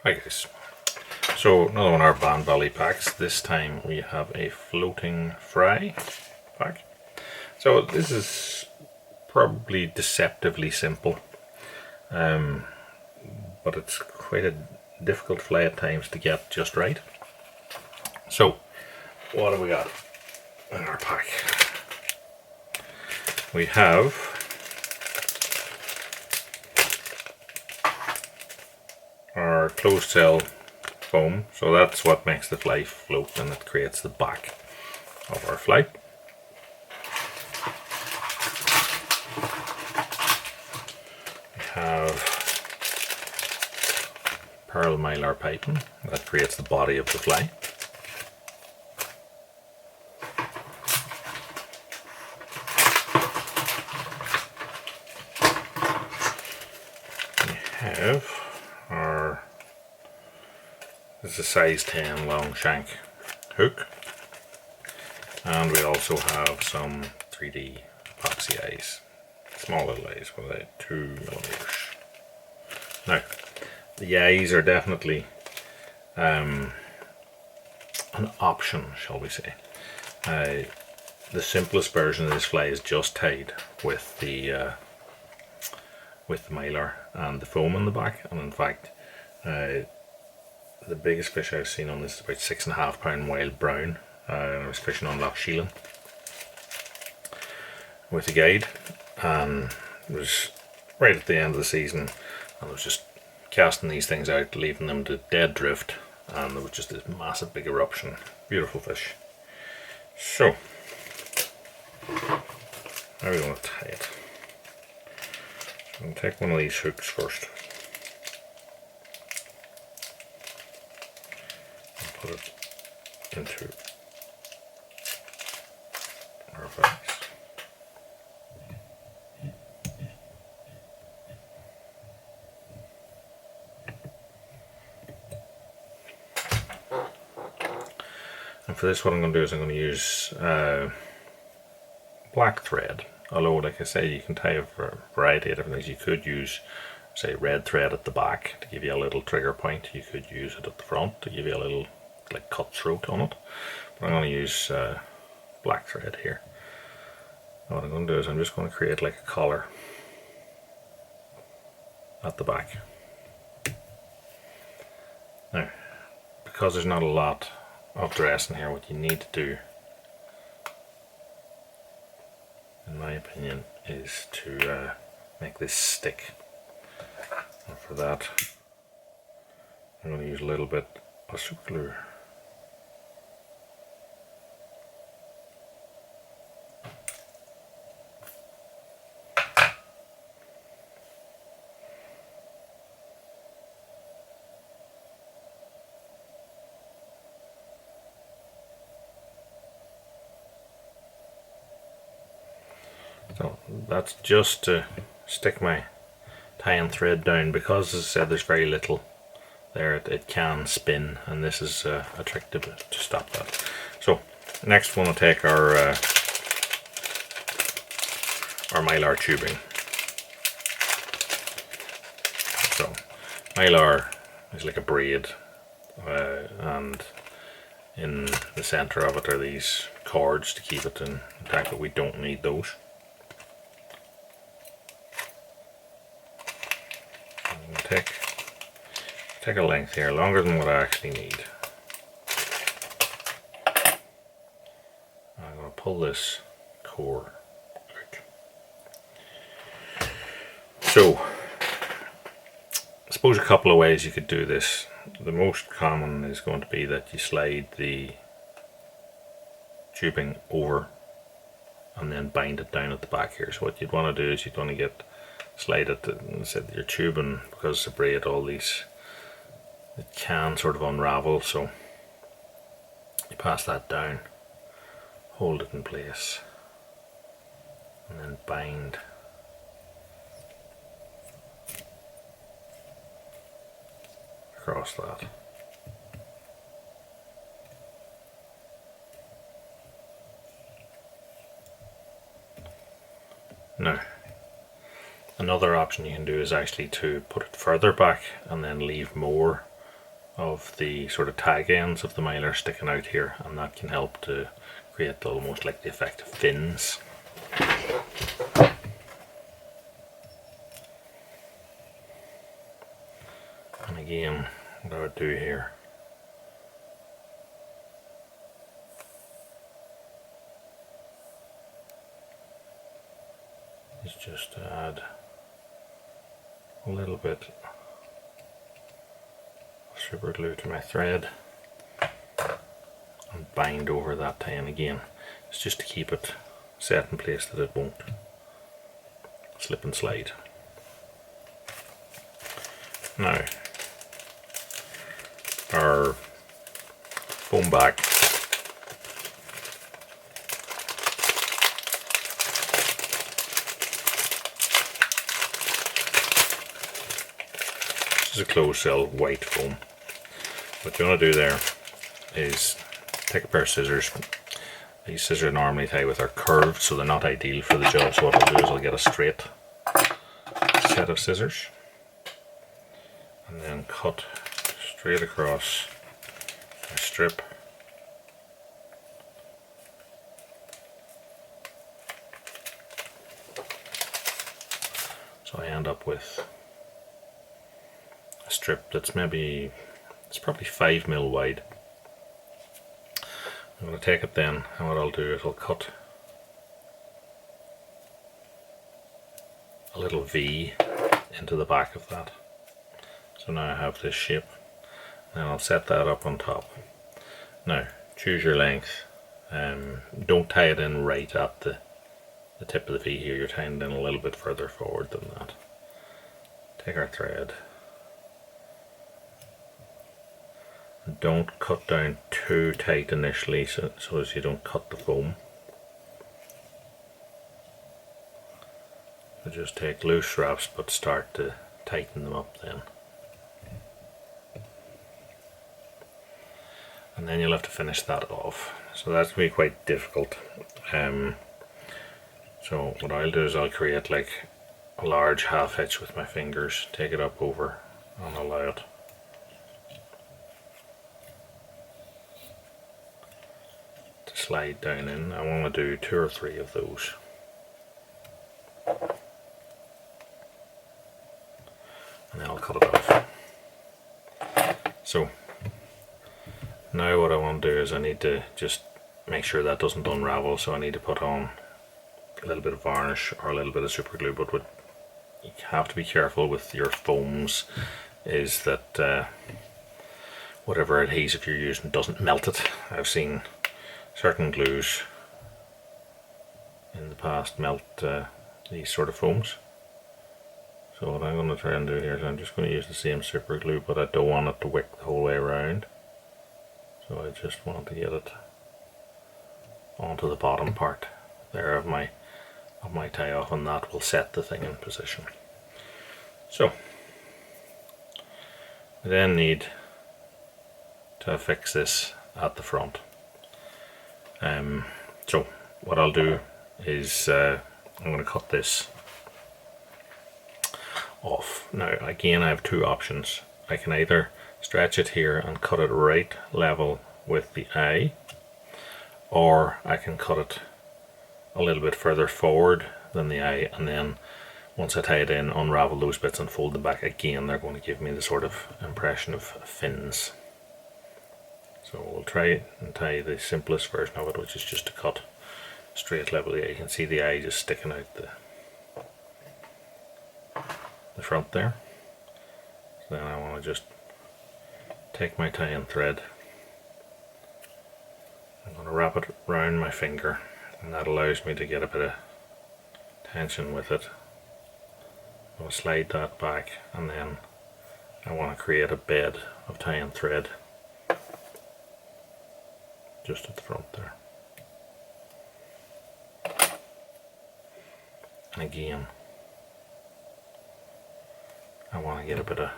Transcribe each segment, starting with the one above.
Hi guys, so another one of our Bann Belly packs. This time we have a floating fry pack. So this is probably deceptively simple, but it's quite a difficult fly at times to get just right. So what have we got in our pack? We have our closed cell foam, so that's what makes the fly float and it creates the back of our fly. We have pearl mylar piping that creates the body of the fly. We have our, this is a size 10 long shank hook, and we also have some 3D epoxy eyes, small little eyes with a 2mm. Now the eyes are definitely an option, shall we say. The simplest version of this fly is just tied with the mylar and the foam on the back, and in fact the biggest fish I've seen on this is about 6.5 pound wild brown, and I was fishing on Loch Sheelan with a guide, and it was right at the end of the season, and I was just casting these things out, leaving them to dead drift, and there was just this massive big eruption. Beautiful fish. So how are we going to tie it? I'm going to take one of these hooks first and put it into our vise. And for this, what I'm going to do is I'm going to use black thread. Although, like I say, you can tie a variety of different things. You could use, say, red thread at the back to give you a little trigger point. You could use it at the front to give you a little, like, cutthroat on it. But I'm going to use black thread here. And what I'm going to do is I'm just going to create like a collar at the back. Now, because there's not a lot of dress in here, what you need to do, in my opinion, is to make this stick. And for that, I'm going to use a little bit of super glue. So that's just to stick my tying thread down, because as I said there's very little there, it can spin, and this is a trick to stop that. So next we're going to take our mylar tubing. So mylar is like a braid, and in the center of it are these cords to keep it intact, but we don't need those. Take a length here, longer than what I actually need. I'm going to pull this cord out. So, I suppose a couple of ways you could do this. The most common is going to be that you slide the tubing over and then bind it down at the back here. So what you'd want to do is you'd want to slide it, and said your tubing, because it's a braid, all these, it can sort of unravel, so you pass that down, hold it in place, and then bind across that. Now, another option you can do is actually to put it further back and then leave more of the sort of tag ends of the mylar sticking out here, and that can help to create almost like the effect of fins. And again, what I would do here is just add a little bit of super glue to my thread and bind over that tie in again. It's just to keep it set in place that it won't slip and slide. Now, our foam back this is a closed cell white foam. What you want to do there is take a pair of scissors. These scissors normally tie with are curved, so they're not ideal for the job. So what I'll do is I'll get a straight set of scissors and then cut straight across a strip. So I end up with a strip that's maybe, it's probably 5mm wide. I'm going to take it then, and what I'll do is I'll cut a little V into the back of that. So now I have this shape, and I'll set that up on top. Now choose your length. Don't tie it in right at the tip of the V here, you're tying it in a little bit further forward than that. Take our thread. Don't cut down too tight initially so as you don't cut the foam. So just take loose wraps but start to tighten them up then. And then you'll have to finish that off. So that's going to be quite difficult. So what I'll do is I'll create like a large half hitch with my fingers, take it up over and allow it to slide down in. I want to do 2 or 3 of those. And then I'll cut it off. So now what I want to do is I need to just make sure that doesn't unravel, so I need to put on a little bit of varnish or a little bit of super glue. But what you have to be careful with your foams is that whatever adhesive you're using doesn't melt it. I've seen certain glues in the past melt these sort of foams. So what I'm going to try and do here is I'm just going to use the same super glue, but I don't want it to wick the whole way around. So I just want to get it onto the bottom part there of my tie off, and that will set the thing in position. So we then need to affix this at the front. So what I'll do is I'm going to cut this off. Now again, I have 2 options. I can either stretch it here and cut it right level with the eye, or I can cut it a little bit further forward than the eye, and then once I tie it in, unravel those bits and fold them back again. They're going to give me the sort of impression of fins. So we'll try and tie the simplest version of it, which is just to cut straight level. You can see the eye just sticking out the front there. So then I want to just take my tie-in thread. I'm going to wrap it around my finger, and that allows me to get a bit of tension with it. I'll slide that back, and then I want to create a bed of tie-in thread just at the front there. And again, I want to get a bit of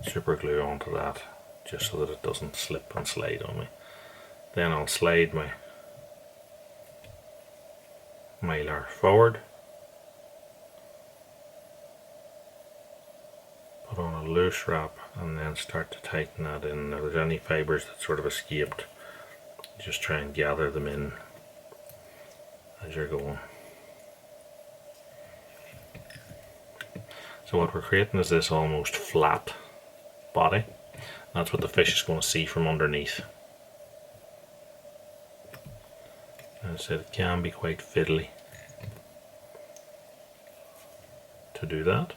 super glue onto that just so that it doesn't slip and slide on me. Then I'll slide my mylar forward, put on a loose wrap and then start to tighten that in. If there's any fibres that sort of escaped, just try and gather them in as you're going. So what we're creating is this almost flat body. That's what the fish is going to see from underneath. As I said, it can be quite fiddly to do that.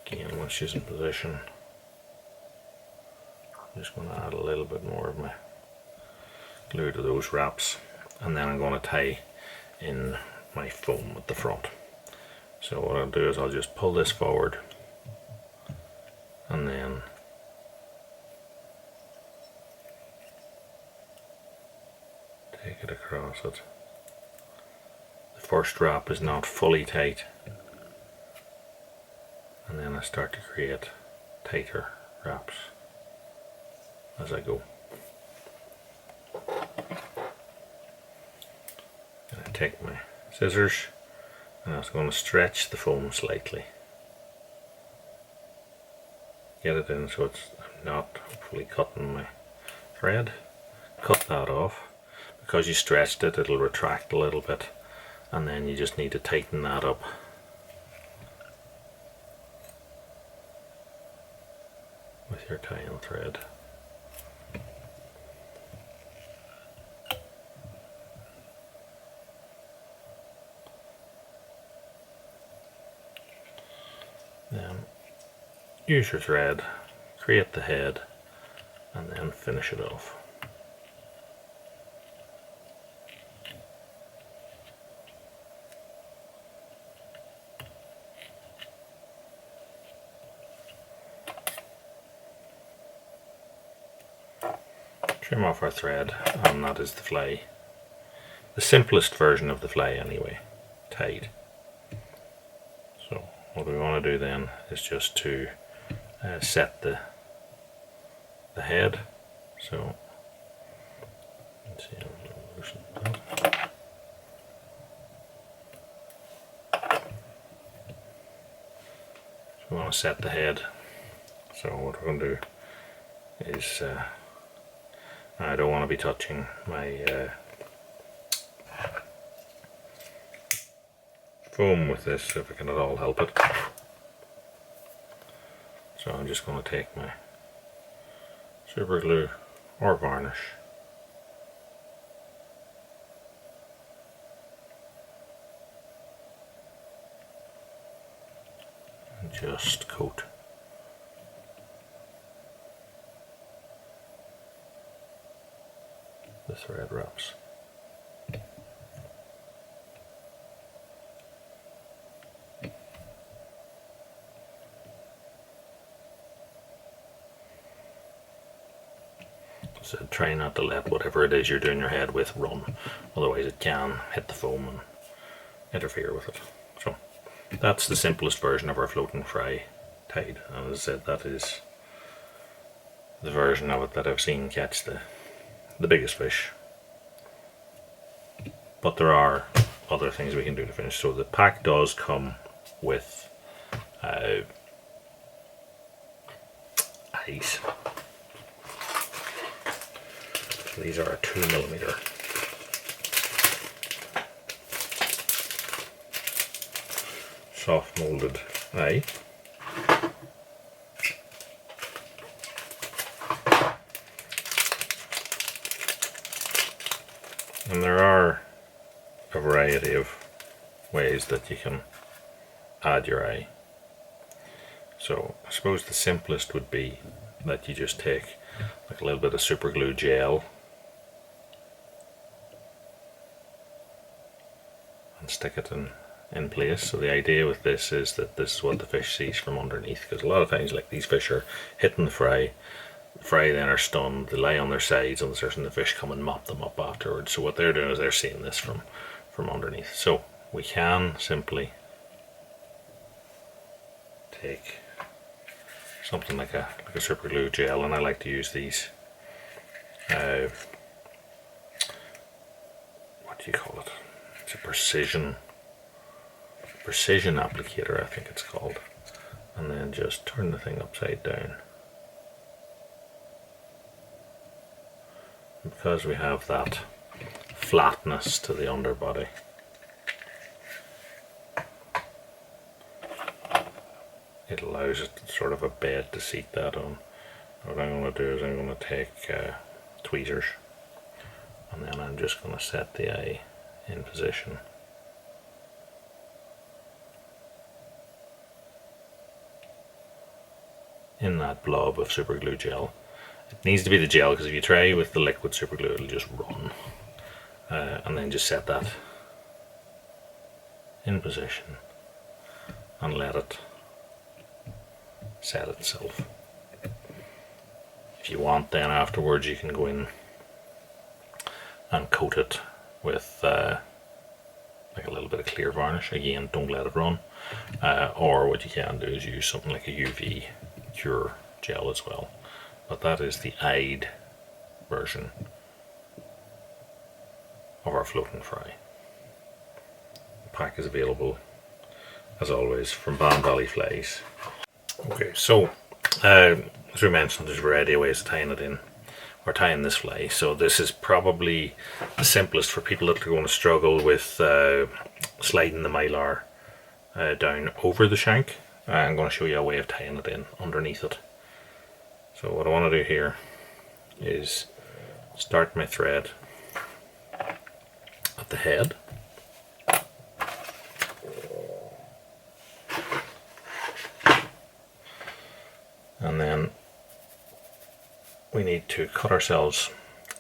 Again, once she's in position, I'm just going to add a little bit more of my glue to those wraps, and then I'm going to tie in my foam at the front. So what I'll do is I'll just pull this forward and then take it across it. The first wrap is not fully tight, and then I start to create tighter wraps as I go. And I take my scissors and I was going to stretch the foam slightly. Get it in so it's not hopefully cutting my thread. Cut that off. Because you stretched it, it'll retract a little bit, and then you just need to tighten that up. With your tying thread. Then use your thread, create the head, and then finish it off. Trim off our thread, and that is the fly. The simplest version of the fly anyway, tied. So what we want to do then is just to set the head. So let's see, I'll loosen that. So we want to set the head. So what we're going to do is I don't want to be touching my foam with this if I can at all help it. So I'm just going to take my super glue or varnish and just coat the thread wraps. So try not to let whatever it is you're doing your head with run, otherwise it can hit the foam and interfere with it. So that's the simplest version of our floating fry tied, and as I said, that is the version of it that I've seen catch the biggest fish. But there are other things we can do to finish. So the pack does come with eyes. So these are a 2mm soft molded eye. And there are a variety of ways that you can add your eye. So I suppose the simplest would be that you just take like a little bit of super glue gel and stick it in place. So the idea with this is that this is what the fish sees from underneath, because a lot of times like these fish are hitting the fry then are stunned, they lie on their sides and the fish come and mop them up afterwards. So what they're doing is they're seeing this from underneath. So we can simply take something like a super glue gel, and I like to use these what do you call it? It's a precision applicator, I think it's called. and then just turn the thing upside down. And because we have that flatness to the underbody, it allows it sort of a bed to seat that on. What I'm going to do is I'm going to take tweezers, and then I'm just going to set the eye in position. In that blob of super glue gel. It needs to be the gel, because if you try with the liquid super glue it'll just run. And then just set that in position and let it set itself. If you want, then afterwards you can go in and coat it with like a little bit of clear varnish. Again, don't let it run. Or what you can do is use something like a UV cure gel as well. But that is the eyed version of our floating fry. The pack is available as always from Bann Flies. Okay, so as we mentioned, there's a variety of ways of tying it in, or tying this fly. So this is probably the simplest for people that are going to struggle with sliding the mylar down over the shank. I'm going to show you a way of tying it in underneath it. So what I want to do here is start my thread at the head. And then we need to cut ourselves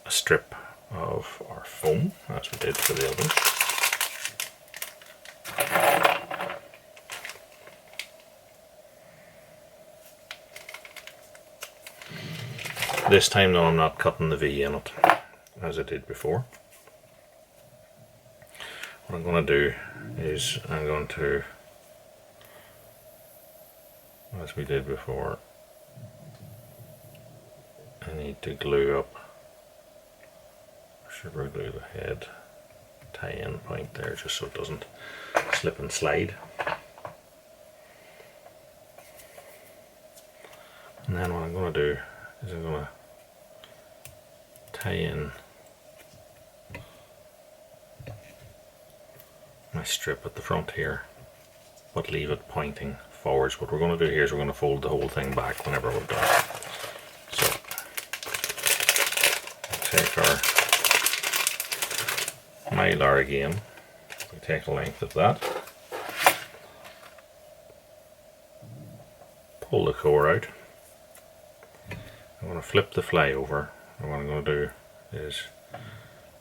a strip of our foam, as we did for the others. This time though I'm not cutting the V in it, as I did before. What I'm going to do is I'm going to, as we did before, I need to glue up, super glue the head tie-in point there just so it doesn't slip and slide. And then what I'm going to do is I'm going to tie in my strip at the front here, but leave it pointing forwards. What we're going to do here is we're going to fold the whole thing back whenever we're done. So take our mylar again, we take a length of that, pull the core out. I'm going to flip the fly over, and what I'm going to do is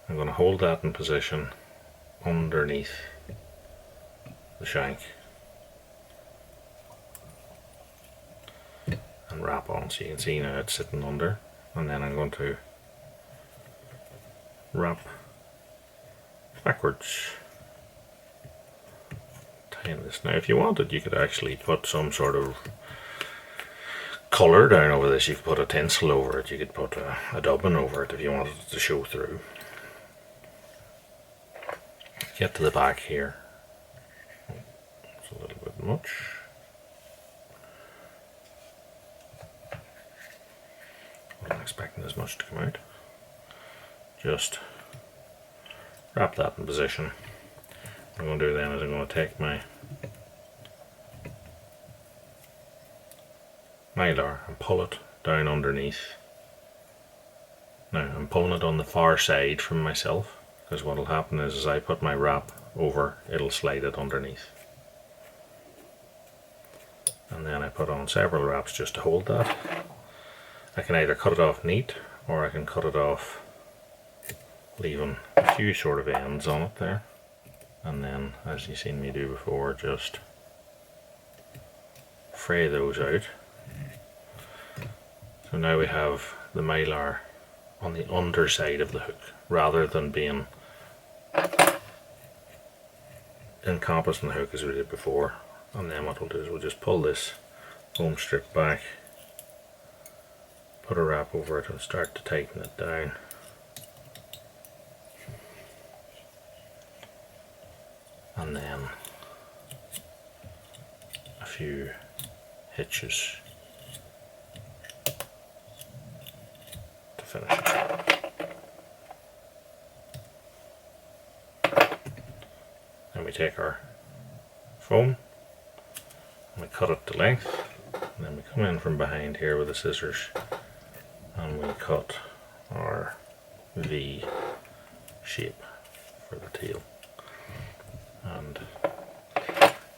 I'm going to hold that in position underneath the shank and wrap on, so you can see now it's sitting under, and then I'm going to wrap backwards, tying this. Now if you wanted you could actually put some sort of colour down over this. You could put a tinsel over it, you could put a dubbing over it if you wanted it to show through. Get to the back here, it's a little bit much. I wasn't expecting as much to come out. Just wrap that in position. What I'm going to do then is I'm going to take my mylar and pull it down underneath. Now I'm pulling it on the far side from myself, because what will happen is as I put my wrap over, it'll slide it underneath. And then I put on several wraps just to hold that. I can either cut it off neat, or I can cut it off leaving a few sort of ends on it there. And then, as you've seen me do before, just fray those out. So now we have the mylar on the underside of the hook, rather than being encompassing the hook as we did before. And then what we'll do is we'll just pull this foam strip back, put a wrap over it and start to tighten it down. And then a few hitches to finish it. Then we take our foam and we cut it to length, and then we come in from behind here with the scissors and we cut our V shape for the tail. And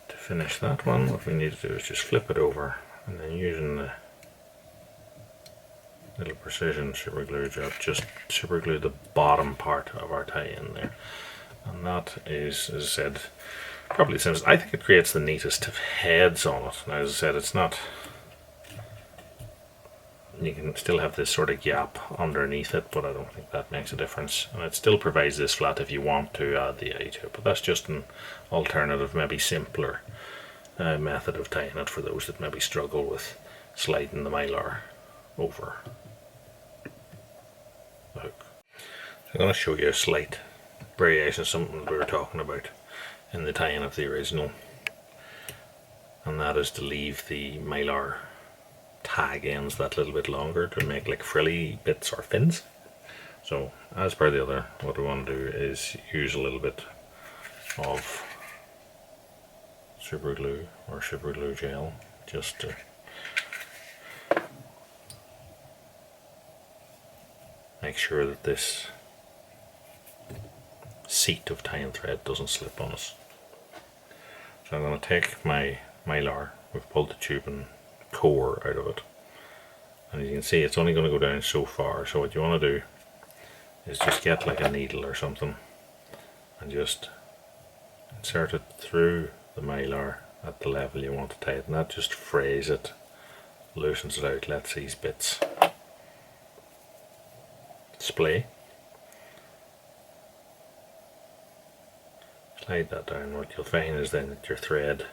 to finish that one, what we need to do is just flip it over, and then using the little precision super glue job, just super glue the bottom part of our tie in there. And that is, as I said, probably the simplest. I think it creates the neatest of heads on it. Now, as I said, it's not, you can still have this sort of gap underneath it, but I don't think that makes a difference. And it still provides this flat if you want to add the eye to it, but that's just an alternative, maybe simpler method of tying it for those that maybe struggle with sliding the mylar over the hook. So I'm going to show you a slight variation of something we were talking about in the tying of the original, and that is to leave the mylar tag ends that little bit longer to make like frilly bits or fins. So as per the other, what we want to do is use a little bit of super glue or super glue gel just to make sure that this seat of tying thread doesn't slip on us. So I'm going to take my mylar, we've pulled the tube and core out of it, and you can see it's only going to go down so far. So what you want to do is just get like a needle or something and just insert it through the mylar at the level you want to tie it, and that just frays it, loosens it out, lets these bits splay. Slide that down. What you'll find is then that your thread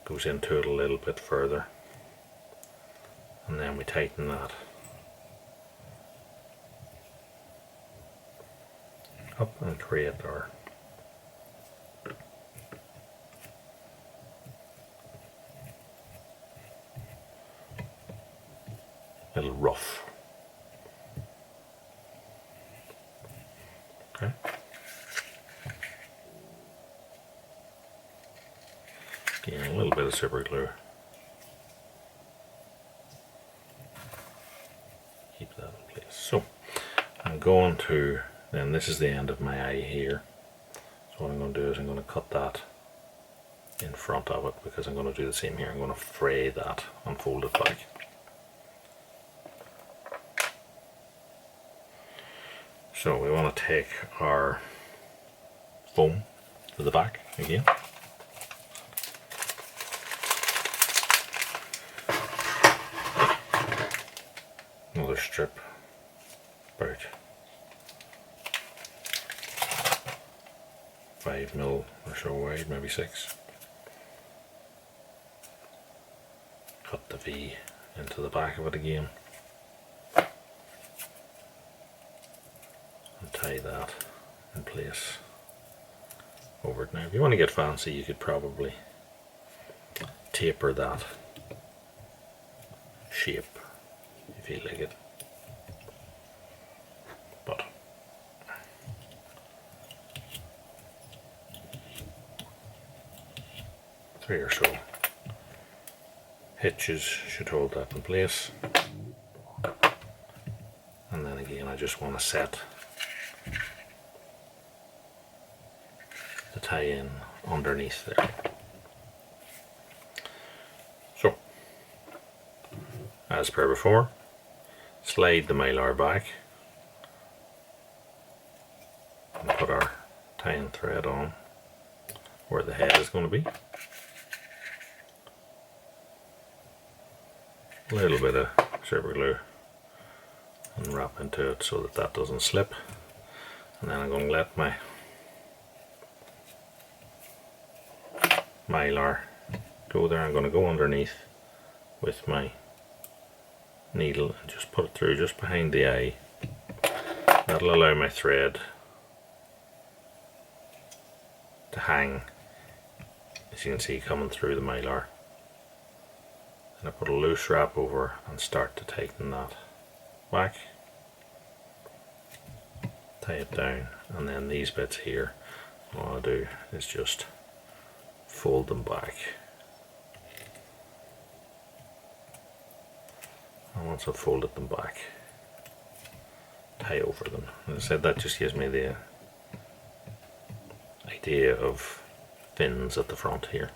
goes into it a little bit further, and then we tighten that up and create our little ruff. Okay. Again, a little bit of super glue. Keep that in place. So I'm going to, then this is the end of my eye here. So what I'm going to do is I'm going to cut that in front of it, because I'm going to do the same here. I'm going to fray that and fold it back. So we want to take our foam to the back again. Another strip about 5mm or so wide, maybe 6. Cut the V into the back of it again. And tie that in place over it. Now if you want to get fancy, you could probably taper that shape if you like it, but three or so hitches should hold that in place. And then again, I just want to set the tie in underneath there. So as per before, slide the mylar back and put our tying thread on where the head is going to be. A little bit of super glue and wrap into it so that that doesn't slip, and then I'm going to let my mylar go there. I'm going to go underneath with my needle and just put it through just behind the eye. That'll allow my thread to hang, as you can see, coming through the mylar And I put a loose wrap over and start to tighten that back. Tie it down, and then these bits here, what I'll do is just fold them back. And once I've folded them back, tie over them. As I said, that just gives me the idea of fins at the front here.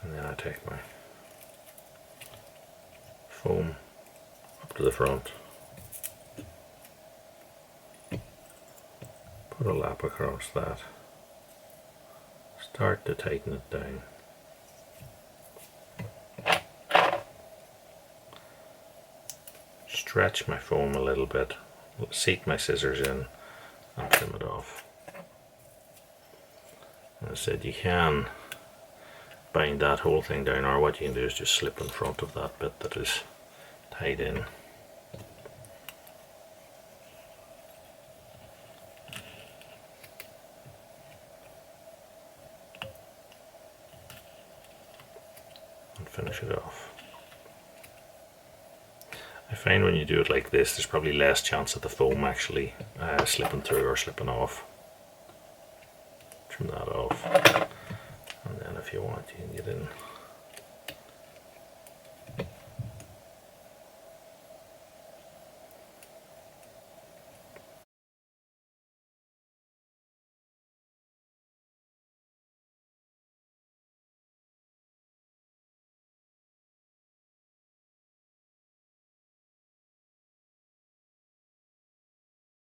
And then I take my foam up to the front, put a lap across that, start to tighten it down. Stretch my foam a little bit, seat my scissors in and trim it off. As I said, you can bind that whole thing down, or what you can do is just slip in front of that bit that is tied in. And finish it off. I find when you do it like this, there's probably less chance of the foam actually slipping through or slipping off. Trim that off, and then if you want, you can get in